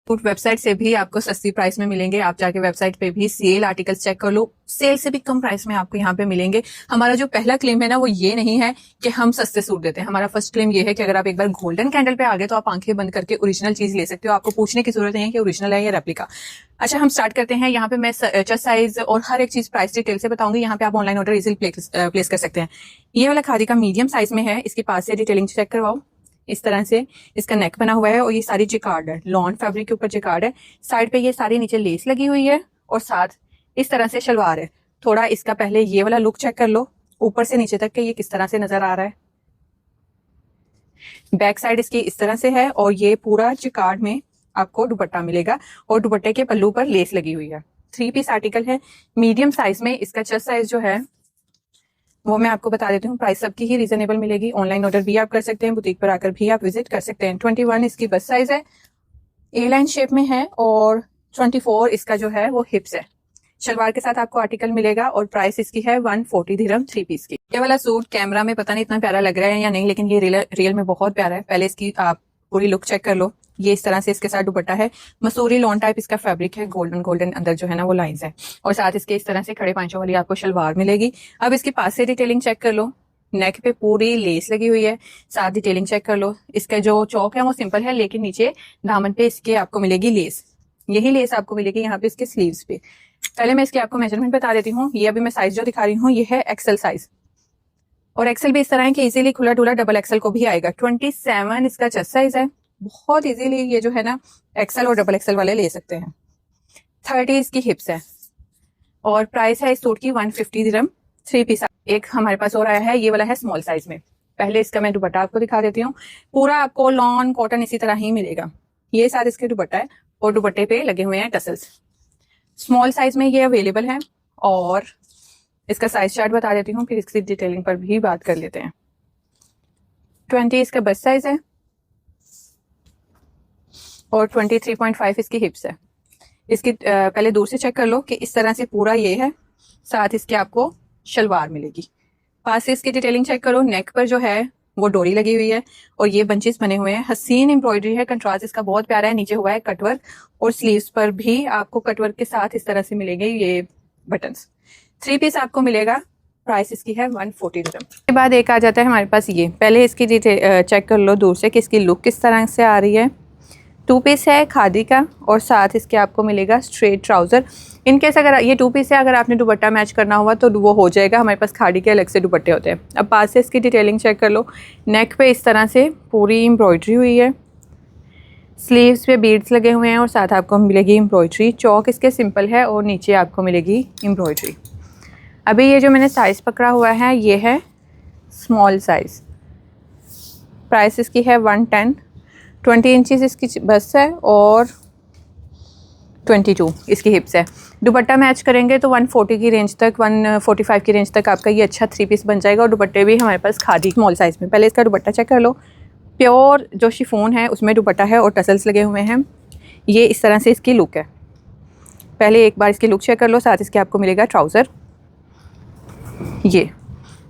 Food website से भी आपको सस्ती प्राइस में मिलेंगे। आप जाके वेबसाइट पे भी सेल आर्टिकल्स चेक कर लो, सेल से भी कम प्राइस में आपको यहाँ पे मिलेंगे। हमारा जो पहला क्लेम है ना वो ये नहीं है कि हम सस्ते सूट देते हैं। हमारा फर्स्ट क्लेम ये है कि अगर आप एक बार गोल्डन कैंडल पे आ गए तो आप आंखें बंद करके ओरिजिनल चीज ले सकते हो। आपको पूछने की जरूरत नहीं है कि ओरिजिनल है या रेप्लिका। अच्छा, हम स्टार्ट करते हैं। यहाँ पे मैं चेस्ट साइज और हर एक चीज प्राइस डिटेल से बताऊंगी। यहाँ पे आप ऑनलाइन ऑर्डर इजीली प्लेस कर सकते हैं। ये वाला खादी का मीडियम साइज में है। इसके पास से डिटेलिंग चेक करवाओ। इस तरह से इसका नेक बना हुआ है और ये सारी जिकार्ड है, लॉन फैब्रिक के ऊपर जिकार्ड है। साइड पे ये सारी नीचे लेस लगी हुई है और साथ इस तरह से शलवार है। थोड़ा इसका पहले ये वाला लुक चेक कर लो, ऊपर से नीचे तक के ये किस तरह से नजर आ रहा है। बैक साइड इसकी इस तरह से है और ये पूरा जिकार्ड में आपको दुपट्टा मिलेगा और दुपट्टे के पल्लू पर लेस लगी हुई है। 3 पीस आर्टिकल है, मीडियम साइज में। इसका चेस्ट साइज जो है वो मैं आपको बता देती हूँ। प्राइस सबकी ही रीजनेबल मिलेगी। ऑनलाइन ऑर्डर भी आप कर सकते हैं, बुटीक पर आकर भी आप विजिट कर सकते हैं। 21 इसकी बस्ट साइज है, ए लाइन शेप में है और 24 इसका जो है वो हिप्स है। शलवार के साथ आपको आर्टिकल मिलेगा और प्राइस इसकी है 140 दिरहम 3 पीस की। ये वाला सूट कैमरा में पता नहीं इतना प्यारा लग रहा है या नहीं, लेकिन ये रियल में बहुत प्यारा है। पहले इसकी आप पूरी लुक चेक कर लो। ये इस तरह से इसके साथ दुपट्टा है, मसूरी लॉन टाइप इसका फैब्रिक है, गोल्डन गोल्डन अंदर जो है ना वो लाइंस है और साथ इसके इस तरह से खड़े पांचों वाली आपको शलवार मिलेगी। अब इसके पास से डिटेलिंग चेक कर लो। नेक पे पूरी लेस लगी हुई है, साथ डिटेलिंग चेक कर लो। इसका जो चौक है वो सिंपल है, लेकिन नीचे दामन पे इसके आपको मिलेगी लेस। यही लेस आपको मिलेगी यहाँ पे इसके स्लीव्स पे। पहले मैं इसके आपको मेजरमेंट बता देती हूँ। ये अभी मैं साइज जो दिखा रही हूँ ये है एक्सेल साइज और एक्सेल भी इस तरह है कि इजीली खुला डुला डबल एक्सेल को भी आएगा। 27 इसका चेस्ट साइज है। बहुत इजीली ये जो है ना एक्सेल और डबल एक्सेल वाले ले सकते हैं। 30 इसकी हिप्स है और प्राइस है इस सूट की 150 दिरहम 3 पीस। एक हमारे पास और आया है, ये वाला है स्मॉल साइज में। पहले इसका मैं दुपट्टा आपको दिखा देती हूँ। पूरा आपको लॉन कॉटन इसी तरह ही मिलेगा। ये साथ इसके दुपट्टा है और दुपट्टे पे लगे हुए हैं टसल्स। स्मॉल साइज में ये अवेलेबल है और इसका साइज चार्ट बता देती हूँ, फिर इसकी डिटेलिंग पर भी बात कर लेते हैं। 20 इसका बस्ट साइज है और 23.5 इसकी हिप्स है। इसकी पहले दूर से चेक कर लो कि इस तरह से पूरा ये है, साथ इसके आपको शलवार मिलेगी। पास से इसकी डिटेलिंग चेक करो। नेक पर जो है वो डोरी लगी हुई है और ये बंचेस बने हुए हैं। हसीन एम्ब्रॉयडरी है, कंट्रास्ट इसका बहुत प्यारा है। नीचे हुआ है कटवर्क और स्लीव्स पर भी आपको कटवर्क के साथ इस तरह से मिलेंगे ये बटन्स। 3 पीस आपको मिलेगा। प्राइस इसकी है 140 दिरहम। उसके बाद एक आ जाता है हमारे पास ये। पहले इसकी डिटेल चेक कर लो दूर से कि इसकी लुक किस तरह से आ रही है। 2 पीस है खादी का और साथ इसके आपको मिलेगा स्ट्रेट ट्राउजर। इनकेस अगर ये 2 पीस है, अगर आपने दुपट्टा मैच करना हुआ तो वो हो जाएगा। हमारे पास खादी के अलग से दुपट्टे होते हैं। अब पास से इसकी डिटेलिंग चेक कर लो। नेक पे इस तरह से पूरी एम्ब्रॉयडरी हुई है, स्लीव्स पे बीड्स लगे हुए हैं और साथ आपको मिलेगी एम्ब्रॉयडरी। चौक इसके सिंपल है और नीचे आपको मिलेगी एम्ब्रॉयडरी। अभी ये जो मैंने साइज़ पकड़ा हुआ है ये है स्मॉल साइज़। प्राइस इसकी है 110। 20 इंचेस इसकी बस है और 22 इसकी हिप्स है। दुपट्टा मैच करेंगे तो 140 की रेंज तक, 145 की रेंज तक आपका ये अच्छा 3 पीस बन जाएगा। और दुपट्टे भी हमारे पास खादी स्मॉल साइज़ में। पहले इसका दुपट्टा चेक कर लो। प्योर जो शिफॉन है उसमें दुपट्टा है और टसल्स लगे हुए हैं। ये इस तरह से इसकी लुक है। पहले एक बार इसकी लुक चेक कर लो। साथ इसके आपको मिलेगा ट्राउज़र, ये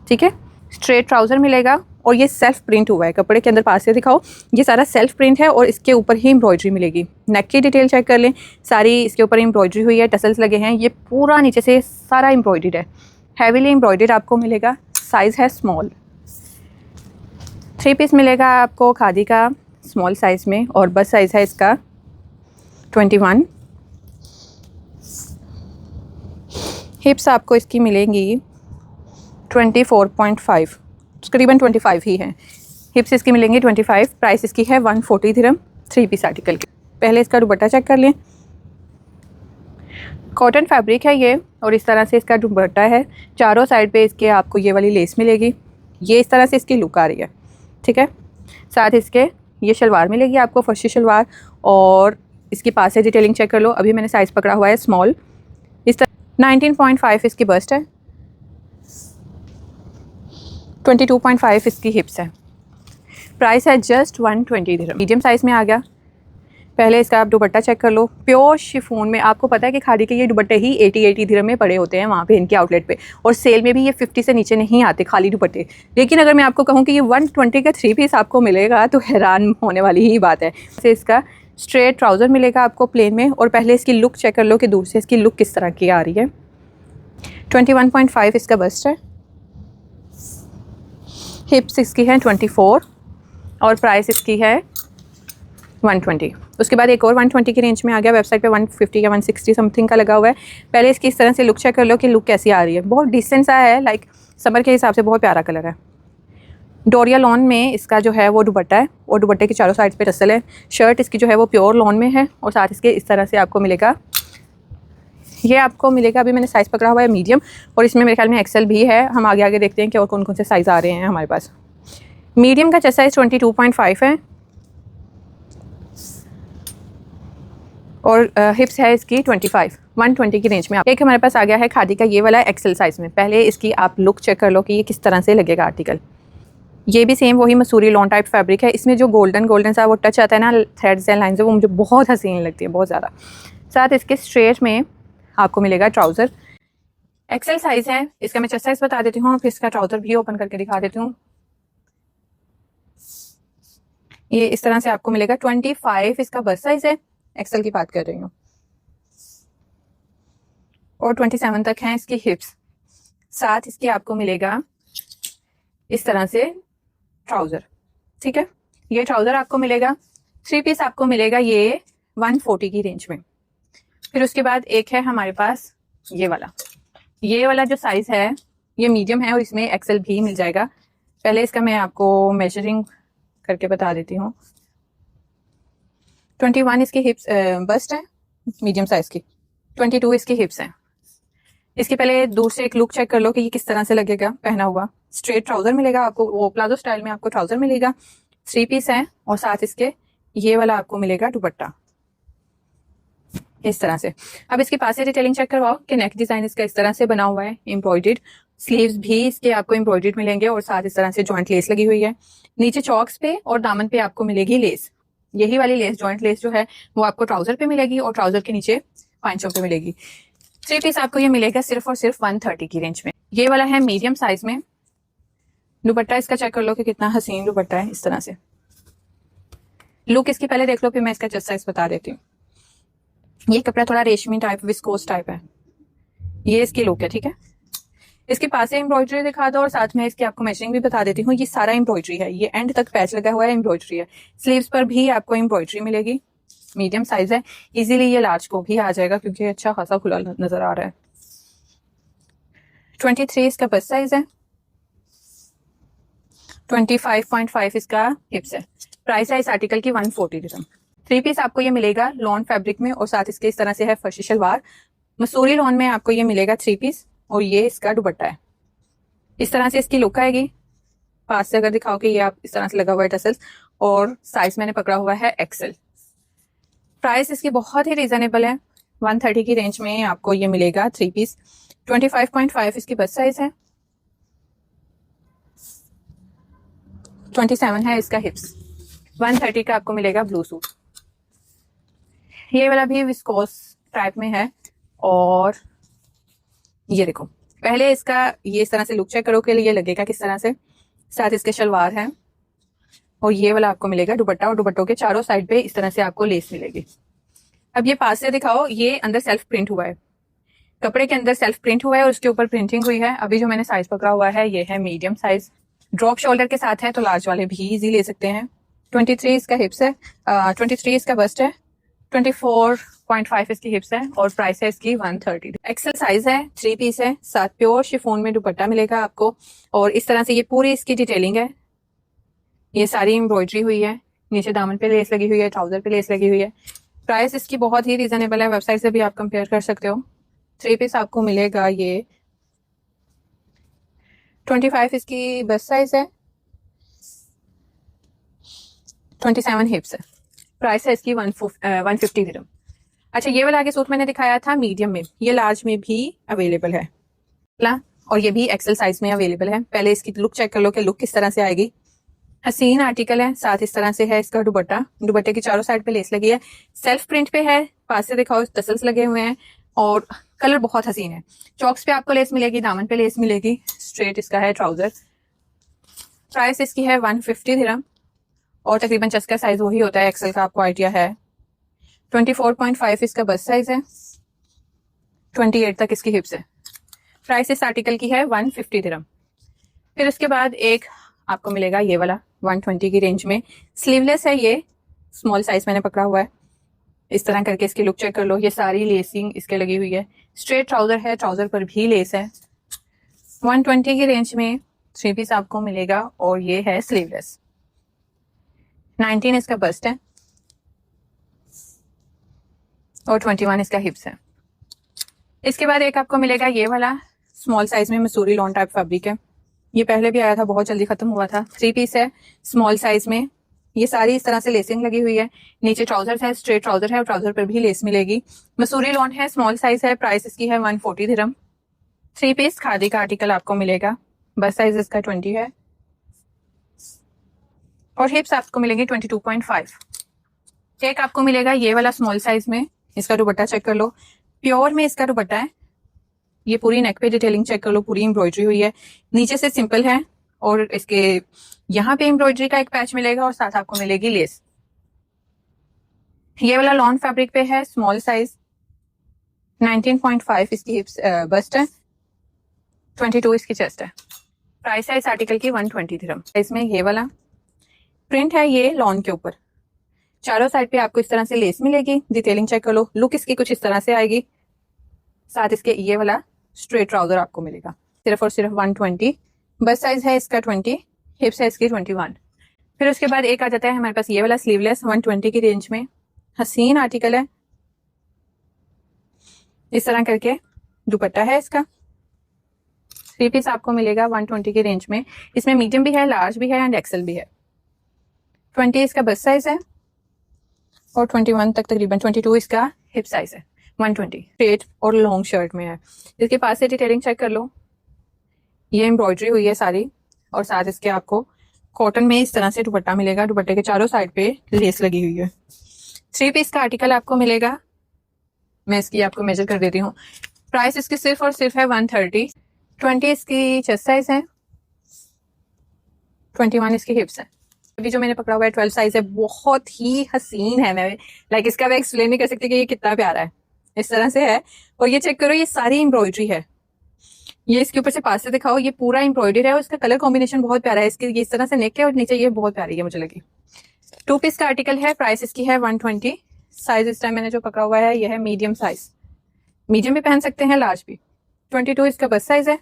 ठीक है, स्ट्रेट ट्राउज़र मिलेगा और ये सेल्फ प्रिंट हुआ है कपड़े के अंदर। पास से दिखाओ, ये सारा सेल्फ प्रिंट है और इसके ऊपर ही एम्ब्रॉयडरी मिलेगी। नेक की डिटेल चेक कर लें, सारी इसके ऊपर एम्ब्रॉयडरी हुई है, टसल्स लगे हैं। ये पूरा नीचे से सारा एम्ब्रॉयडर्ड है, हैवीली एम्ब्रॉयडर्ड आपको मिलेगा। साइज़ है स्मॉल। 3 पीस मिलेगा आपको खादी का स्मॉल साइज़ में और बस साइज़ है इसका 21। हिप्स आपको इसकी मिलेंगी 24.5, तकरीबन 25 ही है। हिप्स इसकी मिलेंगी 25। प्राइस इसकी है 140 दिरहम 3 पीस आर्टिकल की। पहले इसका दुपट्टा चेक कर लें। कॉटन फैब्रिक है ये और इस तरह से इसका दुपट्टा है। चारों साइड पे इसके आपको ये वाली लेस मिलेगी। ये इस तरह से इसकी लुक आ रही है, ठीक है। साथ इसके ये शलवार मिलेगी आपको, फर्शी शलवार। और इसके पास से डिटेलिंग चेक कर लो। अभी मैंने साइज़ पकड़ा हुआ है स्मॉल। इस तरह 19.5 इसकी बस्ट है, 22.5 इसकी हिप्स है। प्राइस है जस्ट 120 दिरहम। मीडियम साइज़ में आ गया। पहले इसका आप दुपट्टा चेक कर लो। प्योर शिफॉन में आपको पता है कि खादी के ये दुपट्टे ही 80 दिरहम में पड़े होते हैं वहाँ पे इनके आउटलेट पे, और सेल में भी ये 50 से नीचे नहीं आते खाली दुपट्टे। लेकिन अगर मैं आपको कहूँ कि ये 120 का 3 पीस आपको मिलेगा तो हैरान होने वाली ही बात है। से इसका स्ट्रेट ट्राउज़र मिलेगा आपको प्लेन में। और पहले इसकी लुक चेक कर लो कि दूर से इसकी लुक किस तरह की आ रही है। 21.5 इसका बस्ट है, हिप्स इसकी है 24 और प्राइस इसकी है 120। उसके बाद एक और 120 की रेंज में आ गया, वेबसाइट पे 150 या 160 समथिंग का लगा हुआ है। पहले इसकी इस तरह से लुक चेक कर लो कि लुक कैसी आ रही है। बहुत डिसेंट सा है, लाइक समर के हिसाब से बहुत प्यारा कलर है। डोरिया लॉन में इसका जो है वो दुपट्टा है और दुपट्टे के चारों साइड पे टसल है। शर्ट इसकी जो है वो प्योर लॉन में है और साथ इसके इस तरह से आपको मिलेगा, ये आपको मिलेगा, अभी मैंने साइज़ पकड़ा हुआ है मीडियम और इसमें मेरे ख्याल में एक्सेल भी है। हम आगे आगे देखते हैं कि और कौन कौन से साइज़ आ रहे हैं हमारे पास। मीडियम का चेस्ट साइज़ 22.5 है और हिप्स है इसकी 25, 120 की रेंज में। एक हमारे पास आ गया है खादी का ये वाला एक्सेल साइज़ में। पहले इसकी आप लुक चेक कर लो कि ये किस तरह से लगेगा आर्टिकल। ये भी सेम वही मसूरी लॉन टाइप फैब्रिक है। इसमें जो गोल्डन सा वो टच आता है ना, थ्रेड्स एंड लाइन्स, वो मुझे बहुत हसीन लगती है, बहुत ज़्यादा। साथ इसके स्ट्रेट में आपको मिलेगा ट्राउज़र, एक्सेल साइज़ है इसका। मैं चेस्ट साइज़ बता देती हूँ, फिर इसका ट्राउज़र भी ओपन करके दिखा देती हूँ। ये इस तरह से आपको मिलेगा। 25 इसका बस्ट साइज़ है, एक्सेल की बात कर रही हूँ, और 27 तक हैं इसकी हिप्स। साथ इसके आपको मिलेगा इस तरह से ट्राउज़र, ठीक है। ये ट्राउज़र आपको मिलेगा, 3 पीस आपको मिलेगा ये 140 की रेंज में। फिर उसके बाद एक है हमारे पास ये वाला जो साइज़ है ये मीडियम है और इसमें एक्सेल भी मिल जाएगा। पहले इसका मैं आपको मेजरिंग करके बता देती हूँ। 21 इसकी हिप्स बस्ट है मीडियम साइज़ की, 22 इसकी हिप्स हैं। इसकी पहले दूर से एक लुक चेक कर लो कि ये किस तरह से लगेगा पहना हुआ। स्ट्रेट ट्राउज़र मिलेगा आपको, वो प्लाजो स्टाइल में आपको ट्राउज़र मिलेगा, 3 पीस है और साथ इसके ये वाला आपको मिलेगा दुपट्टा इस तरह से। अब इसके पास से डिटेलिंग चेक करवाओ कि नेक डिजाइन इसका इस तरह से बना हुआ है, एम्ब्रॉयडर्ड। स्लीव्स भी इसके आपको एम्ब्रॉयडर्ड मिलेंगे और साथ इस तरह से जॉइंट लेस लगी हुई है। नीचे चॉक्स पे और दामन पे आपको मिलेगी लेस। यही वाली लेस, जॉइंट लेस जो है वो आपको ट्राउजर पे मिलेगी और ट्राउजर के नीचे पांचों पे मिलेगी। 3 पीस आपको ये मिलेगा सिर्फ और सिर्फ 130 की रेंज में। ये वाला है मीडियम साइज में। दुपट्टा इसका चेक कर लो कि कितना हसीन दुपट्टा है, इस तरह से। लुक इसकी पहले देख लो, फिर मैं इसका चेस्ट साइज बता देती हूँ। ये कपड़ा थोड़ा रेशमी टाइप, विस्कोस टाइप है। ये इसकी लुक है, ठीक है। इसके पास से एम्ब्रॉयडरी दिखा दो और साथ में इसकी आपको मैचिंग भी बता देती हूँ। ये सारा एम्ब्रॉयडरी है, ये एंड तक पैच लगा हुआ है, एम्ब्रॉयडरी है। स्लीव्स पर भी आपको एम्ब्रॉयडरी मिलेगी। मीडियम साइज है, इजीली ये लार्ज को भी आ जाएगा क्योंकि अच्छा खासा खुला नजर आ रहा है। 23 इसका बस्ट साइज है, 25.5 इसका हिप्स है। प्राइस है इस आर्टिकल की 140 दिरहम। 3 पीस आपको ये मिलेगा लॉन फैब्रिक में और साथ इसके इस तरह से है फर्शी शलवार। मसूरी लॉन में आपको ये मिलेगा 3 पीस और ये इसका दुपट्टा है। इस तरह से इसकी लुक आएगी। पास से अगर दिखाओ कि ये आप इस तरह से लगा हुआ है टसल्स, और साइज मैंने पकड़ा हुआ है एक्सेल। प्राइस इसकी बहुत ही रीजनेबल है, 130 की रेंज में आपको ये मिलेगा 3 पीस। 25.5 इसकी बस्ट साइज है, 27 है इसका हिप्स। 130 का आपको मिलेगा ब्लू सूट। ये वाला भी विस्कोस टाइप में है और ये देखो, पहले इसका ये इस तरह से लुक चेक करो के लिए लगेगा किस तरह से। साथ इसके शलवार है और ये वाला आपको मिलेगा दुपट्टा, और दुपट्टों के चारों साइड पे इस तरह से आपको लेस मिलेगी। अब ये पास से दिखाओ, ये अंदर सेल्फ प्रिंट हुआ है, कपड़े के अंदर सेल्फ प्रिंट हुआ है और उसके ऊपर प्रिंटिंग हुई है। अभी जो मैंने साइज पकड़ा हुआ है ये है मीडियम साइज। ड्रॉप शोल्डर के साथ है तो लार्ज वाले भी इजी ले सकते हैं। 23 इसका हिप्स है, 23 इसका बस्ट है, 24.5 इसकी हिप्स है और प्राइस है इसकी 130। एक्सेल साइज है, 3 पीस है, साथ प्योर शिफॉन में दुपट्टा मिलेगा आपको और इस तरह से ये पूरी इसकी डिटेलिंग है। ये सारी एम्ब्रॉयडरी हुई है, नीचे दामन पे लेस लगी हुई है, ट्राउजर पे लेस लगी हुई है। प्राइस इसकी बहुत ही रीजनेबल है, वेबसाइट से भी आप कंपेयर कर सकते हो। 3 पीस आपको मिलेगा ये 25 इसकी बस्ट साइज है, 27 हिप्स है। प्राइस है इसकी 150 दिरहम। अच्छा, ये वाला आगे सूट मैंने दिखाया था मीडियम में, ये लार्ज में भी अवेलेबल है और ये भी एक्सेल साइज में अवेलेबल है। पहले इसकी लुक चेक कर लो कि लुक किस तरह से आएगी। हसीन आर्टिकल है, साथ इस तरह से है इसका दुपट्टा। दुपट्टे की चारों साइड पे लेस लगी है, सेल्फ प्रिंट पे है, पास से दिखाओ टसल्स लगे हुए हैं और कलर बहुत हसीन है। चॉक्स पे आपको लेस मिलेगी, दामन पे लेस मिलेगी। स्ट्रेट इसका है ट्राउजर। प्राइस इसकी है 150 दिरहम और तकरीबन चेस्ट का साइज वही होता है एक्सेल का, आपको आइडिया है। 24.5 इसका बस्ट साइज है, 28 तक इसकी हिप्स है। प्राइस इस आर्टिकल की है 150 दिरहम। फिर उसके बाद एक आपको मिलेगा ये वाला 120 की रेंज में, स्लीवलेस है, ये स्मॉल साइज मैंने पकड़ा हुआ है। इस तरह करके इसकी लुक चेक कर लो, ये सारी लेसिंग इसके लगी हुई है। स्ट्रेट ट्राउजर है, ट्राउजर पर भी लेस है। 120 की रेंज में 3 पीस आपको मिलेगा और ये है स्लीवलेस। 19 इसका बस्ट है और 21 इसका हिप्स है। इसके बाद एक आपको मिलेगा ये वाला स्मॉल साइज में मसूरी लॉन टाइप फैब्रिक है। ये पहले भी आया था, बहुत जल्दी खत्म हुआ था। 3 पीस है स्मॉल साइज में, ये सारी इस तरह से लेसिंग लगी हुई है। नीचे ट्राउजर है, स्ट्रेट ट्राउजर है और ट्राउजर पर भी लेस मिलेगी। मसूरी लॉन है, स्मॉल साइज है, प्राइस इसकी है 140 दिरहम। 3 पीस खादी का आर्टिकल आपको मिलेगा, बस साइज इसका 20 है और हिप्स आपको मिलेंगे 22.5। एक आपको मिलेगा ये वाला स्मॉल साइज में, इसका दुपट्टा चेक कर लो, प्योर में इसका दुपट्टा है। ये पूरी नेक पे डिटेलिंग चेक कर लो, पूरी एम्ब्रॉयडरी हुई है। नीचे से सिंपल है और इसके यहाँ पे एम्ब्रॉयडरी का एक पैच मिलेगा और साथ आपको मिलेगी लेस। ये वाला लॉन फैब्रिक पे है, स्मॉल साइज, 19.5 इसकी हिप्स बस्ट है, 22 इसकी चेस्ट है। प्राइस है इस आर्टिकल की 120 दिरहम। इसमें ये वाला प्रिंट है, ये लॉन के ऊपर चारों साइड पे आपको इस तरह से लेस मिलेगी। डिटेलिंग चेक कर लो, लुक इसकी कुछ इस तरह से आएगी। साथ इसके ये वाला स्ट्रेट ट्राउजर आपको मिलेगा, सिर्फ और सिर्फ 120। बस साइज है इसका 20, हिप साइज इसकी 21। फिर उसके बाद एक आ जाता है हमारे पास ये वाला स्लीवलेस 120 की रेंज में, हसीन आर्टिकल है। इस तरह करके दुपट्टा है इसका। 3 पीस आपको मिलेगा 120 की रेंज में। इसमें मीडियम भी है, लार्ज भी है एंड एक्सेल भी है। 20 इसका बस साइज है और 21 तक तकरीबन 22 इसका हिप साइज है। 120 स्ट्रेट और लॉन्ग शर्ट में है। इसके पास से डिटेलिंग चेक कर लो, ये एम्ब्रॉयडरी हुई है सारी और साथ इसके आपको कॉटन में इस तरह से दुपट्टा मिलेगा। दुपट्टे के चारों साइड पे लेस लगी हुई है। 3 पीस का आर्टिकल आपको मिलेगा, मैं इसकी आपको मेजर कर देती हूँ। प्राइस इसकी सिर्फ और सिर्फ है 130। 20 इसकी चेस्ट साइज है, 21 इसकी हिप्स है। अभी जो मैंने पकड़ा हुआ है 12 साइज है, बहुत ही हसीन है। मैं लाइक इसका मैं एक्सप्लेन नहीं कर सकती कि ये कितना प्यारा है। इस तरह से है और ये चेक करो, ये सारी एम्ब्रॉयडरी है। ये इसके ऊपर से पास से दिखाओ, ये पूरा एम्ब्रॉयडरी है और इसका कलर कॉम्बिनेशन बहुत प्यारा है। इसकी ये इस तरह से नेक है और नीचे ये बहुत प्यारी है मुझे लगी। 2 पीस का आर्टिकल है, प्राइस इसकी है 120। साइज इस टाइम मैंने जो पकड़ा हुआ है ये है मीडियम साइज, मीडियम भी पहन सकते हैं, लार्ज भी। 22 इसका बस साइज है,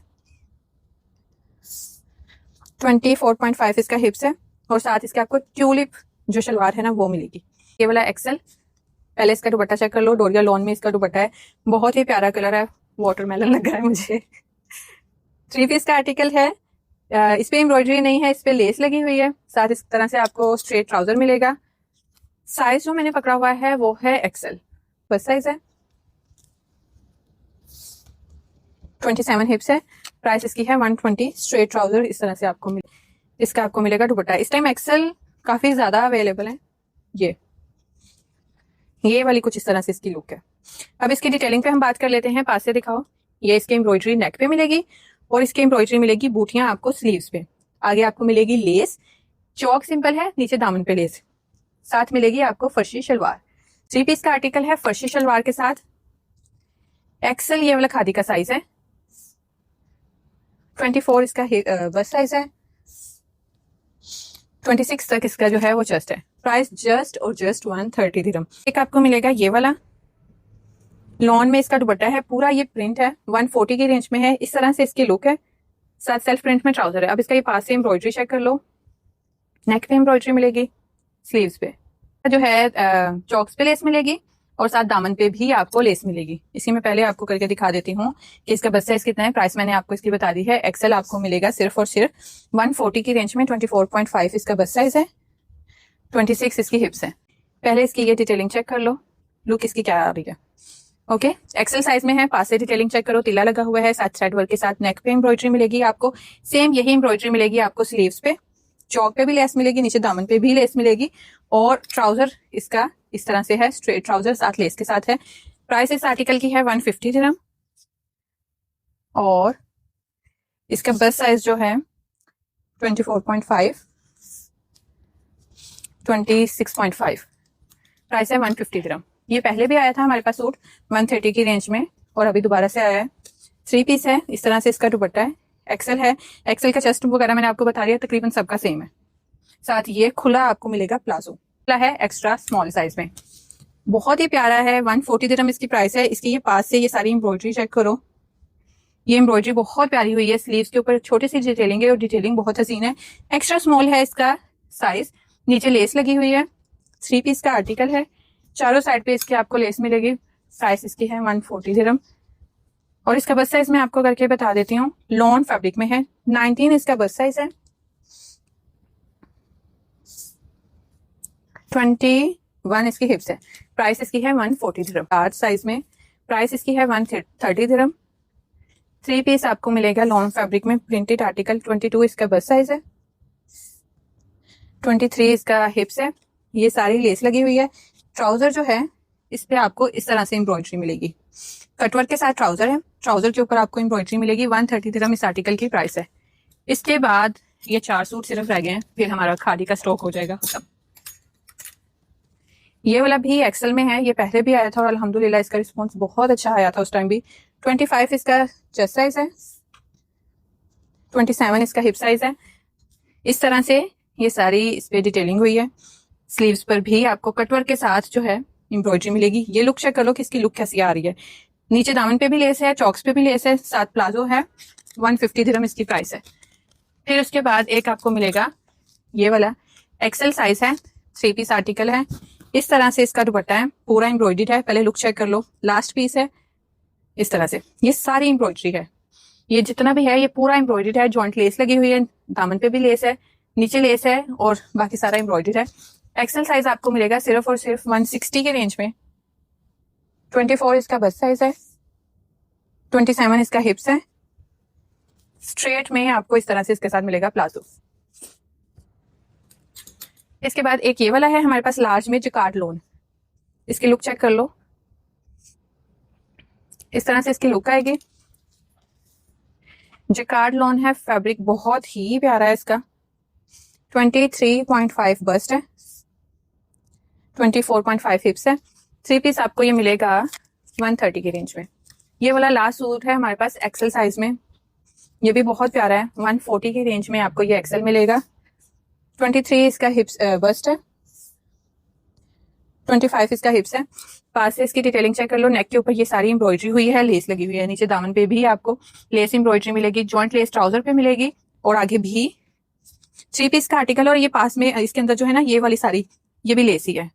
24.5 इसका हिप्स है और साथ इसके आपको ट्यूलिप जो शलवार है ना वो मिलेगी। ये वाला एक्सेल। पहले इसका दुपट्टा चेक कर लो, डोरिया लॉन में इसका दुपट्टा है, बहुत ही प्यारा कलर है, वाटरमेलन लगा है मुझे। 3 पीस का आर्टिकल है, इस पे एम्ब्रॉयडरी नहीं है, इस पे लेस लगी हुई है। साथ इस तरह से आपको स्ट्रेट ट्राउजर मिलेगा। साइज जो मैंने पकड़ा हुआ है वो है एक्सेल, बस साइज है, 27 हिप्स है। प्राइस इसकी है 120। स्ट्रेट ट्राउजर इस तरह से आपको इसका आपको मिलेगा दुपट्टा। इस टाइम एक्सेल काफी ज्यादा अवेलेबल है। ये वाली कुछ इस तरह से इसकी लुक है। अब इसकी डिटेलिंग पे हम बात कर लेते हैं, पास से दिखाओ। ये इसकी एम्ब्रॉयडरी नेक पे मिलेगी और इसकी एम्ब्रॉयडरी मिलेगी बूटियां आपको स्लीव्स पे। आगे आपको मिलेगी लेस, चौक सिंपल है, नीचे दामन पे लेस। साथ मिलेगी आपको फर्शी शलवार। 3 पीस का आर्टिकल है, फर्शी शलवार के साथ। एक्सेल ये वाला खादी का साइज है, 24 इसका बस साइज है, 26 तक इसका जो है वो चेस्ट है। प्राइस जस्ट और जस्ट 130 दिरहम। एक आपको मिलेगा ये वाला लॉन में, इसका दुपट्टा है, पूरा ये प्रिंट है, 140 की रेंज में है। इस तरह से इसकी लुक है, साथ सेल्फ प्रिंट में ट्राउजर है। अब इसका ये पास से एम्ब्रॉयडरी चेक कर लो, नेक पे एम्ब्रॉयडरी मिलेगी, स्लीव्स पे जो है चौक्स पे लेस मिलेगी और साथ दामन पे भी आपको लेस मिलेगी। इसी में पहले आपको करके दिखा देती हूँ कि इसका बस साइज कितना है। प्राइस मैंने आपको इसकी बता दी है। एक्सेल आपको मिलेगा सिर्फ और सिर्फ 140 की रेंज में, 24.5 इसका बस साइज है, 26 इसकी हिप्स है। पहले इसकी ये डिटेलिंग चेक कर लो, लुक इसकी क्या आ रही है। ओके, एक्सेल साइज में है, पास से डिटेलिंग चेक करो, तिल्ला लगा हुआ है, साथ थ्रेड वर्क के साथ नेक पे एम्ब्रॉयडरी मिलेगी आपको। सेम यही एम्ब्रॉयडरी मिलेगी आपको स्लीव्स पे, चौक पे भी लेस मिलेगी, नीचे दामन पे भी लेस मिलेगी और ट्राउजर इसका इस तरह से है, स्ट्रेट ट्राउजर साथ लेस के साथ है। प्राइस इस आर्टिकल की है 150 दिरहम और इसका बस साइज जो है 24.5, 26.5। प्राइस है 150 दिरहम। ये पहले भी आया था हमारे पास सूट 130 की रेंज में और अभी दोबारा से आया है। 3 पीस है, इस तरह से इसका दुपट्टा है, एक्सेल है। एक्सेल का चेस्ट वगैरह मैंने आपको बता दिया, तकरीबन सबका सेम है। साथ ये खुला आपको मिलेगा प्लाजो, खुला है एक्स्ट्रा स्मॉल साइज में, बहुत ही प्यारा है। 140 दिरहम इसकी प्राइस है। इसकी ये पास से ये सारी एम्ब्रॉयडरी चेक करो, ये एम्ब्रॉयडरी बहुत प्यारी हुई है। स्लीव्स के ऊपर छोटी सी डिटेलिंग है और डिटेलिंग बहुत हसीन है। एक्स्ट्रा स्मॉल है इसका साइज, नीचे लेस लगी हुई है। 3 पीस का आर्टिकल है, चारों साइड पे इसके आपको लेस मिलेगी। प्राइस इसकी है 140 दिरहम और इसका बस साइज मैं आपको करके बता देती हूँ। लॉन फैब्रिक में है, 19 इसका बस साइज है, 21 इसकी हिप्स है। प्राइस इसकी है 140 दिरहम। लार्ज साइज में प्राइस इसकी है 130 दिरहम। 3 पीस आपको मिलेगा लॉन फैब्रिक में, प्रिंटेड आर्टिकल। 22 इसका बस साइज है, 23 इसका हिप्स है। ये सारी लेस लगी हुई है। ट्राउजर जो है इस पे आपको इस तरह से एम्ब्रॉयडरी मिलेगी, कटवर्क के साथ ट्राउजर है। ट्राउजर के ऊपर आपको एम्ब्रॉयडरी मिलेगी। 130 दिरहम इस आर्टिकल की प्राइस है। इसके बाद ये 4 सूट सिर्फ रह गए हैं, फिर हमारा खादी का स्टॉक हो जाएगा खत्म। ये वाला भी एक्सेल में है, ये पहले भी आया था और अल्हम्दुलिल्लाह इसका रिस्पॉन्स बहुत अच्छा आया था उस टाइम भी। 25 इसका चेस्ट साइज है, 27 इसका हिप साइज है। इस तरह से ये सारी इस पे डिटेलिंग हुई है। स्लीव्स पर भी आपको कटवर्क के साथ जो है एम्ब्रॉयडरी मिलेगी। ये लुक चेक कर लो कि इसकी लुक कैसी आ रही है। नीचे दामन पे भी लेस है, चॉक्स पे भी लेस है, साथ प्लाजो है। 150 दिरहम इसकी प्राइस है। फिर उसके बाद एक आपको मिलेगा ये वाला एक्सेल साइज है, 3 पीस आर्टिकल है। इस तरह से इसका दुपट्टा है, पूरा एम्ब्रॉयडर्ड है। पहले लुक चेक कर लो। लास्ट पीस है इस तरह से, ये सारी एम्ब्रॉयडरी है। ये जितना भी है ये पूरा एम्ब्रॉयडर्ड है। जॉइंट लेस लगी हुई है, दामन पे भी लेस है, नीचे लेस है और बाकी सारा एम्ब्रॉयडर्ड है। एक्सेल साइज आपको मिलेगा सिर्फ और सिर्फ 160 के रेंज में। 24 इसका बस साइज है, 27 इसका हिप्स है। स्ट्रेट में आपको इस तरह से इसके साथ मिलेगा प्लाजो। इसके बाद एक ये वाला है हमारे पास लार्ज में, जिकार्ड लोन। इसकी लुक चेक कर लो, इस तरह से इसकी लुक आएगी। जिकार्ड लोन है, फैब्रिक बहुत ही प्यारा है इसका। 23.5 बस्ट है, 24.5 हिप्स है। 3 पीस आपको ये मिलेगा 130 की रेंज में। ये वाला लास्ट सूट है हमारे पास एक्सेल साइज में, ये भी बहुत प्यारा है। 140 की रेंज में आपको ये एक्सेल मिलेगा। 23 इसका हिप्स बस्ट है, 25 इसका हिप्स है। पास से इसकी डिटेलिंग चेक कर लो। नेक के ऊपर ये सारी एम्ब्रॉयडरी हुई है, लेस लगी हुई है। नीचे दामन पे भी आपको लेस एम्ब्रॉयडरी मिलेगी, जॉइंट लेस ट्राउजर पे मिलेगी और आगे भी 3 पीस का आर्टिकल। और ये पास में इसके अंदर जो है ना ये वाली सारी ये भी लेस ही है।